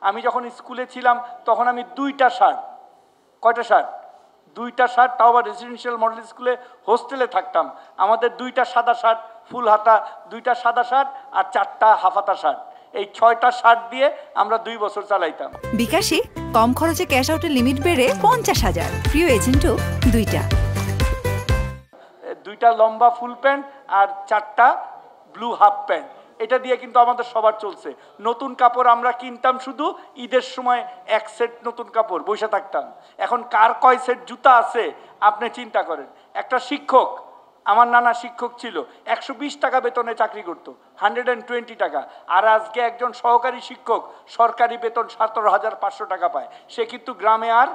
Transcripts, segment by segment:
আমি যখন স্কুলে ছিলাম তখন আমি 2টা শার্ট, কয়টা শার্ট? 2টা শার্ট, তাও আবার রেসিডেন্সিয়াল মডেল স্কুলে হোস্টেলে থাকতাম। আমাদের 2টা সাদা শার্ট ফুল হাতা, 2টা সাদা শার্ট আর 4টা হাফ হাতা শার্ট, এই 6টা শার্ট দিয়ে আমরা 2 বছর চালাইতাম। বিকাশে কম খরচে ক্যাশ আউটের লিমিট বেড়ে 50,000, প্রিয় এজেন্টও 2টা। 2টা লম্বা ফুল প্যান্ট আর 4টা ব্লু হাফ প্যান্ট, এটা দিয়ে কিন্তু আমাদের সবার চলছে। নতুন কাপড় আমরা কিনতাম শুধু ঈদের সময় 1 সেট নতুন কাপড়, বসে থাকতাম। এখন কার কয় সেট জুতা আছে আপনি চিন্তা করেন। একটা শিক্ষক, আমার নানা শিক্ষক ছিল, 120 টাকা বেতনে চাকরি করতো, 120 টাকা। আর আজকে একজন সহকারী শিক্ষক সরকারি বেতন 17,500 টাকা পায়। সে কিন্তু গ্রামে আর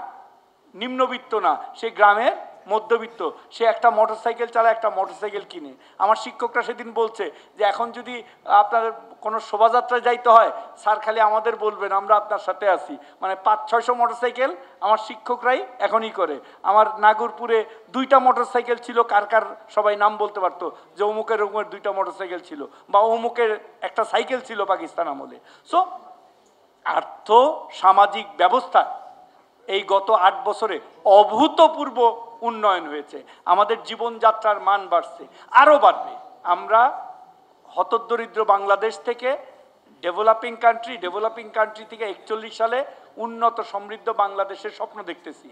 নিম্নবিত্ত না, সে গ্রামের মধ্যবিত্ত। সে একটা মোটরসাইকেল চালায়, একটা মোটরসাইকেল কিনে। আমার শিক্ষকরা সেদিন বলছে যে এখন যদি আপনার কোনো শোভাযাত্রায় যাইতে হয় স্যার খালি আমাদের বলবেন, আমরা আপনার সাথে আছি। মানে 500-600 মোটরসাইকেল আমার শিক্ষকরাই এখনই করে। আমার নাগরপুরে 2টা মোটরসাইকেল ছিল, কার কার সবাই নাম বলতে পারতো যে অমুকের 2টা মোটরসাইকেল ছিল, বা অমুকের একটা সাইকেল ছিল পাকিস্তান আমলে। সো আর্থ সামাজিক ব্যবস্থা এই গত 8 বছরে অভূতপূর্ব উন্নয়ন হয়েছে। আমাদের জীবনযাত্রার মান বাড়ছে, আরও বাড়বে। আমরা হতদরিদ্র বাংলাদেশ থেকে ডেভেলপিং কান্ট্রি থেকে 41 সালে উন্নত সমৃদ্ধ বাংলাদেশের স্বপ্ন দেখতেছি।